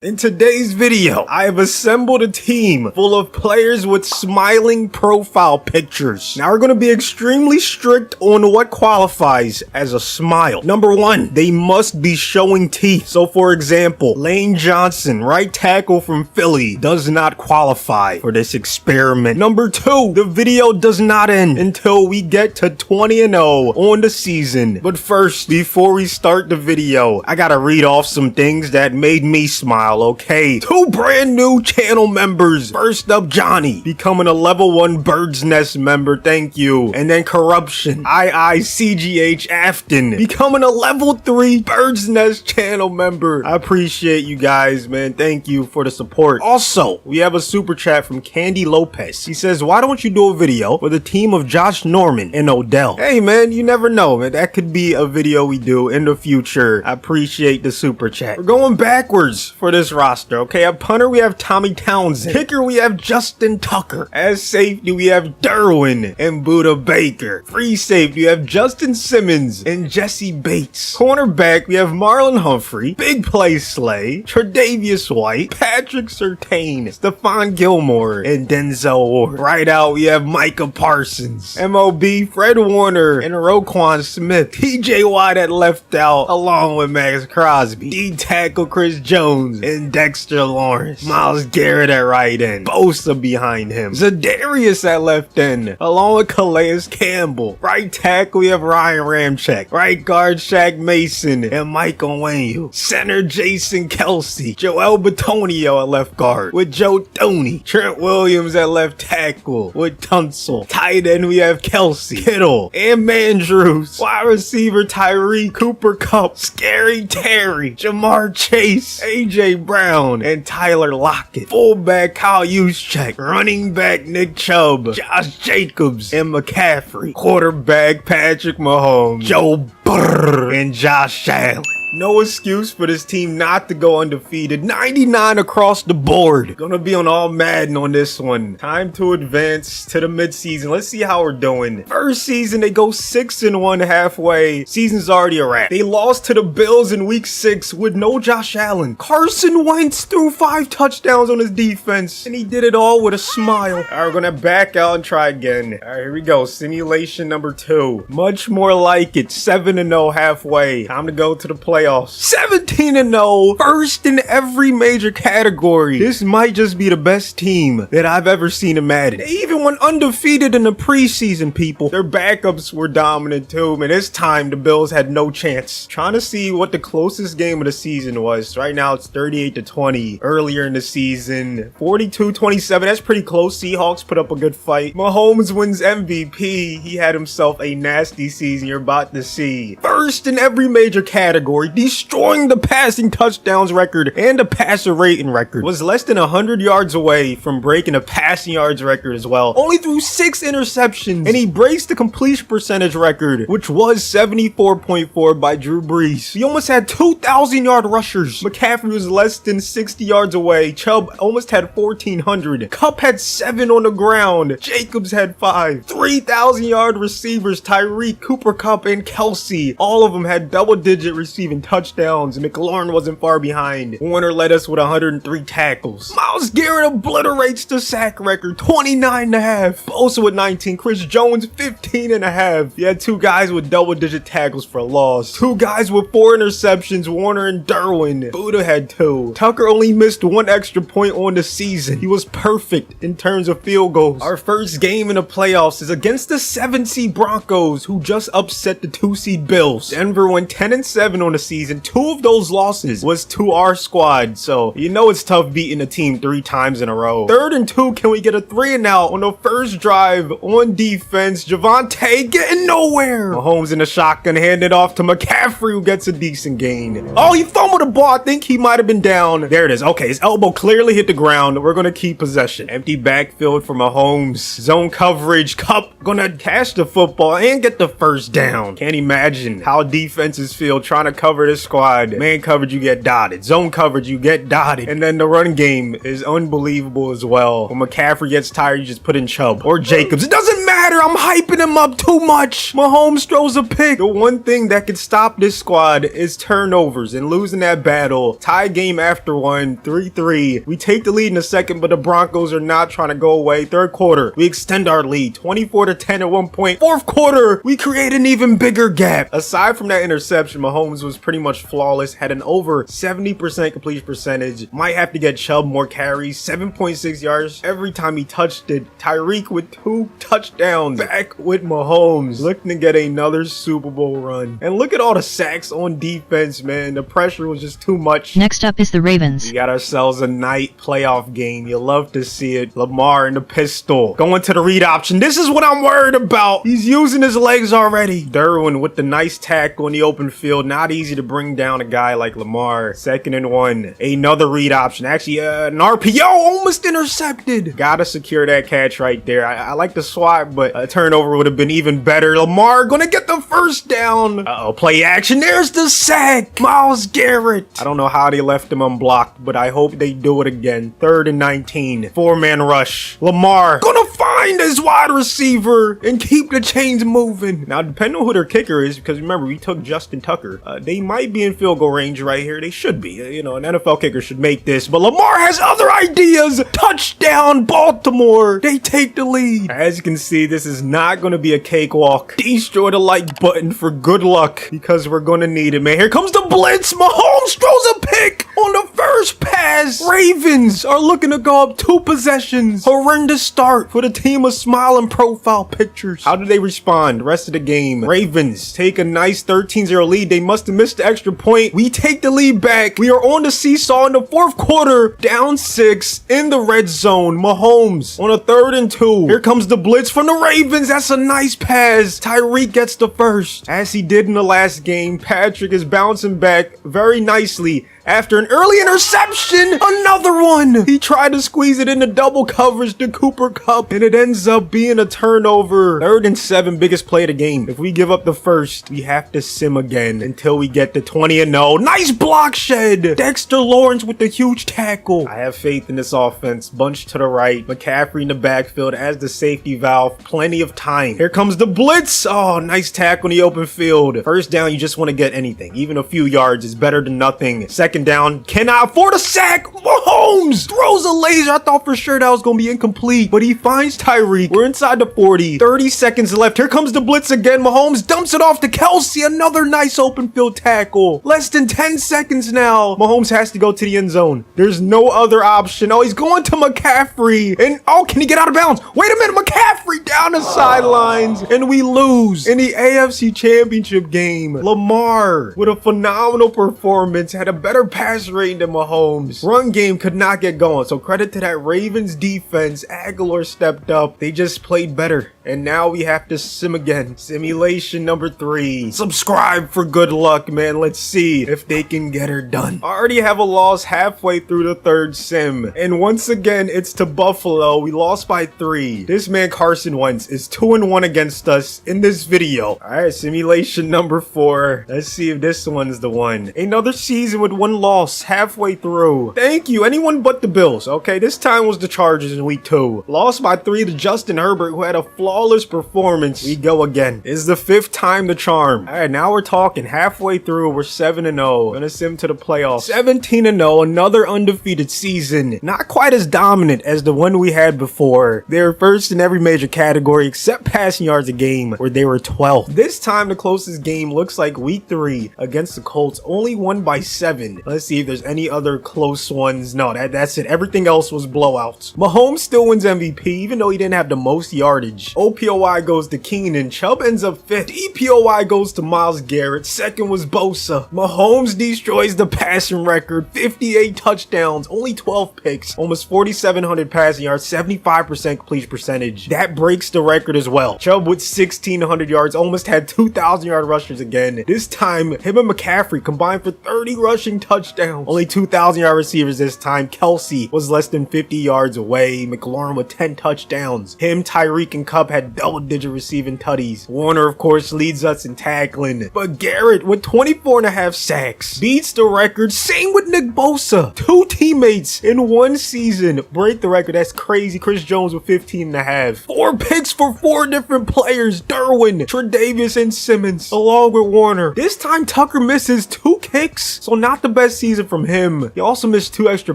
In today's video, I have assembled a team full of players with smiling profile pictures. Now we're going to be extremely strict on what qualifies as a smile. Number one, they must be showing teeth. So for example, Lane Johnson, right tackle from Philly, does not qualify for this experiment. Number two, the video does not end until we get to 20-0 on the season. But first, before we start the video, I gotta read off some things that made me smile. Okay, two brand new channel members. First up, Johnny, becoming a level 1 Bird's Nest member, thank you. And then Corruption, IICGH Afton, becoming a level 3 Bird's Nest channel member. I appreciate you guys, man. Thank you for the support. Also, we have a super chat from Candy Lopez. He says, why don't you do a video with a team of Josh Norman and Odell? Hey man, you never know, man. That could be a video we do in the future. I appreciate the super chat. We're going backwards for this roster, okay? At punter, we have Tommy Townsend. Kicker, we have Justin Tucker. As safety, we have Derwin and Buda Baker. Free safety, we have Justin Simmons and Jesse Bates. Cornerback, we have Marlon Humphrey, Big Play Slay, Tre'Davious White, Patrick Surtain, Stephon Gilmore, and Denzel Ward. Right out, we have Micah Parsons, MOB, Fred Warner, and Roquan Smith. TJ Watt at left out, along with Max Crosby. D-tackle Chris Jones and Dexter Lawrence. Myles Garrett at right end. Bosa behind him. Zadarius at left end, along with Calais Campbell. Right tackle, we have Ryan Ramczyk. Right guard, Shaq Mason and Michael Onwenu. Center, Jason Kelsey. Joel Bitonio at left guard with Joe Thuney. Trent Williams at left tackle with Tunsil. Tight end, we have Kelsey, Kittle, and Mandrews. Wide receiver, Tyree Cooper Kupp, Scary Terry, Jamar Chase, AJ Brown, and Tyler Lockett. Fullback, Kyle Juszczyk. Running back, Nick Chubb, Josh Jacobs, and McCaffrey. Quarterback, Patrick Mahomes, Joe Burr, and Josh Allen. No excuse for this team not to go undefeated. 99 across the board. Gonna be on all Madden on this one. Time to advance to the midseason. Let's see how we're doing. First season, they go 6-1 halfway. Season's already a wrap. They lost to the Bills in week 6 with no Josh Allen. Carson Wentz threw 5 touchdowns on his defense, and he did it all with a smile. All right, we're gonna back out and try again. All right, here we go. Simulation number 2. Much more like it. 7-0 halfway. Time to go to the playoffs. 17-0, first in every major category. This might just be the best team that I've ever seen in Madden. They even went undefeated in the preseason, people. Their backups were dominant too, man. This time the Bills had no chance. Trying to see what the closest game of the season was. Right now it's 38-20. Earlier in the season, 42-27. That's pretty close. Seahawks put up a good fight. Mahomes wins MVP. He had himself a nasty season. You're about to see. First in every major category, destroying the passing touchdowns record and the passer rating record. Was less than 100 yards away from breaking a passing yards record as well. Only threw 6 interceptions, and he breaks the completion percentage record, which was 74.4 by Drew Brees. He almost had 2,000-yard rushers. McCaffrey was less than 60 yards away. Chubb almost had 1,400. Kupp had 7 on the ground. Jacobs had 5. 3,000-yard receivers, Tyreek, Cooper Kupp, and Kelsey. All of them had double-digit receiving touchdowns. McLaurin wasn't far behind. Warner led us with 103 tackles. Myles Garrett obliterates the sack record, 29.5. Bosa with 19. Chris Jones, 15.5. You had 2 guys with double-digit tackles for a loss. 2 guys with 4 interceptions, Warner and Derwin. Buda had 2. Tucker only missed 1 extra point on the season. He was perfect in terms of field goals. Our first game in the playoffs is against the 7-seed Broncos, who just upset the 2-seed Bills. Denver went 10-7 on the season. 2 of those losses was to our squad, so you know it's tough beating a team 3 times in a row. 3rd and 2, can we get a 3-and-out on the first drive on defense? Javonte getting nowhere. Mahomes in the shotgun, handed off to McCaffrey, who gets a decent gain. Oh, he fumbled the ball. I think he might have been down. There it is. Okay, his elbow clearly hit the ground. We're gonna keep possession. Empty backfield for Mahomes. Zone coverage. Kupp gonna catch the football and get the first down. Can't imagine how defenses feel trying to cover this squad. Man coverage, you get dotted. Zone coverage, you get dotted. And then the run game is unbelievable as well. When McCaffrey gets tired, you just put in Chubb or Jacobs. It doesn't matter. matter. I'm hyping him up too much. Mahomes throws a pick. The one thing that could stop this squad is turnovers and losing that battle. Tie game after one, 3-3. We take the lead in a second, but the Broncos are not trying to go away. Third quarter, we extend our lead, 24-10 at one point. Fourth quarter, we create an even bigger gap. Aside from that interception, Mahomes was pretty much flawless, had an over 70% completion percentage. Might have to get Chubb more carries, 7.6 yards every time he touched it. Tyreek with 2 touchdowns. Back with Mahomes, looking to get another Super Bowl run. And look at all the sacks on defense, man. The pressure was just too much. Next up is the Ravens. We got ourselves a night playoff game. You love to see it. Lamar in the pistol. Going to the read option. This is what I'm worried about. He's using his legs already. Derwin with the nice tackle in the open field. Not easy to bring down a guy like Lamar. 2nd and 1. Another read option. Actually, an RPO almost intercepted. Gotta secure that catch right there. I like the swat, but a turnover would have been even better. Lamar gonna get the first down. Uh-oh, play action. There's the sack. Myles Garrett. I don't know how they left him unblocked, but I hope they do it again. 3rd and 19. 4-man rush. Lamar gonna find his wide receiver and keep the chains moving. Now, depending on who their kicker is, because remember, we took Justin Tucker. They might be in field goal range right here. They should be. You know, an NFL kicker should make this, but Lamar has other ideas. Touchdown, Baltimore. They take the lead. As you can see, this is not going to be a cakewalk. Destroy the like button for good luck, because we're going to need it, man. Here comes the blitz. Mahomes throws a pick on the first pass. Ravens are looking to go up 2 possessions. Horrendous start for the team of smiling profile pictures. How did they respond? Rest of the game. Ravens take a nice 13-0 lead. They must have missed the extra point. We take the lead back. We are on the seesaw in the 4th quarter. Down 6 in the red zone. Mahomes on a 3rd and 2. Here comes the blitz from the Ravens. That's a nice pass. Tyreek gets the first. As he did in the last game, Patrick is bouncing back very nicely. After an early interception, another one. He tried to squeeze it into double coverage to Cooper Kupp, and it ends up being a turnover. 3rd and 7, biggest play of the game. If we give up the first, we have to sim again until we get to 20-0. Nice block shed. Dexter Lawrence with the huge tackle. I have faith in this offense. Bunch to the right. McCaffrey in the backfield as the safety valve. Plenty of time. Here comes the blitz. Oh, nice tackle in the open field. First down, you just want to get anything. Even a few yards is better than nothing. 2nd down, cannot afford a sack. Mahomes throws a laser. I thought for sure that was going to be incomplete, but he finds Tyreek. We're inside the 40. 30 seconds left. Here comes the blitz again. Mahomes dumps it off to Kelsey. Another nice open field tackle. Less than 10 seconds now. Mahomes has to go to the end zone. There's no other option. Oh, he's going to McCaffrey. And oh, can he get out of bounds? Wait a minute. McCaffrey down the sidelines. And we lose in the AFC Championship game. Lamar with a phenomenal performance. Had a better pass rating than Mahomes. Run game could not get going, so credit to that Ravens defense. Aguilar stepped up. They just played better. And now we have to sim again. Simulation number 3. Subscribe for good luck, man. Let's see if they can get her done. I already have a loss halfway through the 3rd sim. And once again, it's to Buffalo. We lost by 3. This man Carson Wentz is 2-1 against us in this video. Alright, simulation number 4. Let's see if this one's the one. Another season with 1 loss halfway through. Thank you. Anyone but the Bills. Okay, this time was the Chargers in week 2. Lost by 3 to Justin Herbert, who had a flawless performance. We go again. This is the 5th time the charm. Alright, now we're talking. Halfway through, we're 7-0. Gonna sim to the playoffs. 17-0, another undefeated season. Not quite as dominant as the one we had before. They were first in every major category except passing yards a game, where they were 12th. This time, the closest game looks like week 3 against the Colts. Only won by 7. Let's see if there's any other close ones. No, that's it. Everything else was blowouts. Mahomes still wins MVP, even though he didn't have the most yardage. OPOY goes to Keenan. Chubb ends up 5th. DPOY goes to Myles Garrett. 2nd was Bosa. Mahomes destroys the passing record. 58 touchdowns, only 12 picks, almost 4,700 passing yards, 75% completion percentage. That breaks the record as well. Chubb with 1,600 yards, almost had 2,000 yard rushers again. This time, him and McCaffrey combined for 30 rushing touchdowns. Only 2,000-yard receivers this time. Kelsey was less than 50 yards away. McLaurin with 10 touchdowns. Him, Tyreek, and Kupp had double-digit receiving tutties. Warner, of course, leads us in tackling. But Garrett with 24.5 sacks beats the record. Same with Nick Bosa. 2 teammates in one season break the record. That's crazy. Chris Jones with 15.5. 4 picks for 4 different players. Derwin, Tre'Davious, and Simmons, along with Warner. This time Tucker misses 2 kicks, so not the best season from him. He also missed 2 extra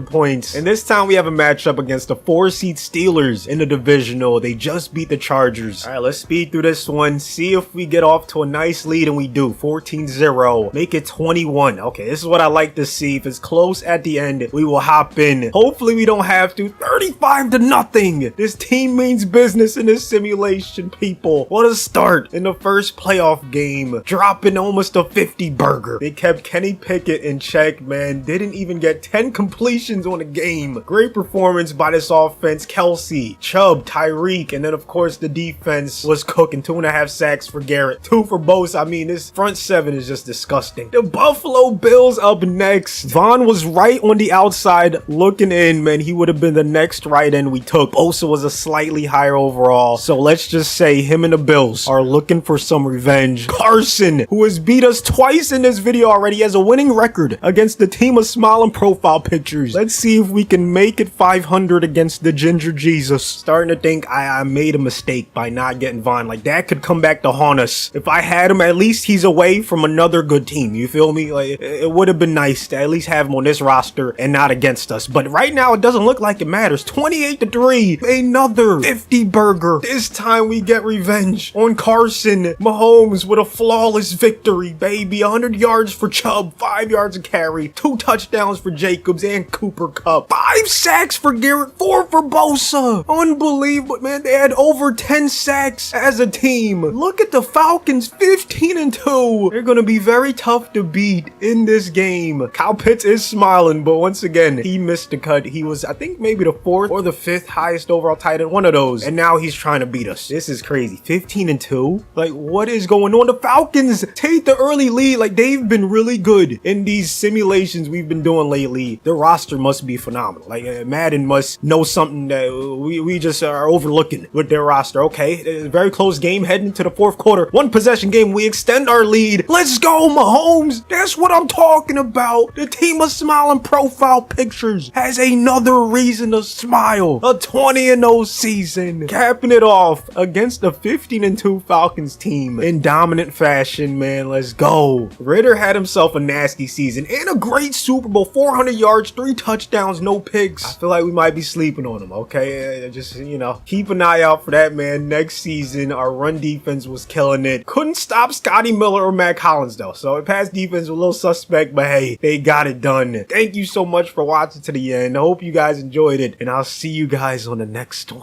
points. And this time we have a matchup against the 4-seed Steelers in the divisional. They just beat the Chargers. All right, let's speed through this one. See if we get off to a nice lead, and we do. 14-0. Make it 21. Okay, this is what I like to see. If it's close at the end, we will hop in. Hopefully we don't have to. 35-0. This team means business in this simulation, people. What a start in the first playoff game. Dropping almost a 50 burger. They kept Kenny Pickett in check, man. Didn't even get 10 completions on the game. Great performance by this offense. Kelsey, Chubb, Tyreek, and then of course the defense was cooking. 2.5 sacks for Garrett. 2 for Bosa. I mean, this front 7 is just disgusting. The Buffalo Bills up next. Vaughn was right on the outside looking in, man. He would have been the next right end we took. Bosa was a slightly higher overall. So let's just say him and the Bills are looking for some revenge. Carson, who has beat us twice in this video already, has a winning record against the team of smiling profile pictures. Let's see if we can make it 500 against the Ginger Jesus. Starting to think I made a mistake by not getting Vaughn. Like, that could come back to haunt us. If I had him, at least he's away from another good team. You feel me? Like, it would have been nice to at least have him on this roster and not against us. But right now, it doesn't look like it matters. 28-3. Another 50 burger. This time we get revenge on Carson. Mahomes with a flawless victory, baby. 100 yards for Chubb, 5 yards a carry, 2 touchdowns for Jacobs and Cooper Kupp, 5 sacks for Garrett, 4 for Bosa. Unbelievable, man. They had over 10 sacks as a team. Look at the Falcons, 15-2. They're gonna be very tough to beat in this game. Kyle Pitts is smiling, but once again, he missed the cut. He was, I think, maybe the 4th or the 5th highest overall tight end, one of those. And now he's trying to beat us. This is crazy. 15-2. Like, what is going on? The Falcons take the early lead. Like, they've been really good in these simulations we've been doing lately. The roster must be phenomenal. Like, Madden must know something that we just are overlooking with their roster. Okay, very close game heading into the 4th quarter. 1 possession game. We extend our lead. Let's go, Mahomes. That's what I'm talking about. The team of smiling profile pictures has another reason to smile. A 20-0 season. Capping it off against the 15-2 Falcons team in dominant fashion, man. Let's go. Ritter had himself a nasty season and a great Super Bowl. 400 yards, 3 touchdowns, no picks. I feel like we might be sleeping on him, okay? Just, you know, keep an eye out for that, man. Next season, our run defense was killing it. Couldn't stop Scotty Miller or Matt Collins, though. So pass defense was a little suspect, but hey, they got it done. Thank you so much for watching to the end. I hope you guys enjoyed it, and I'll see you guys on the next one.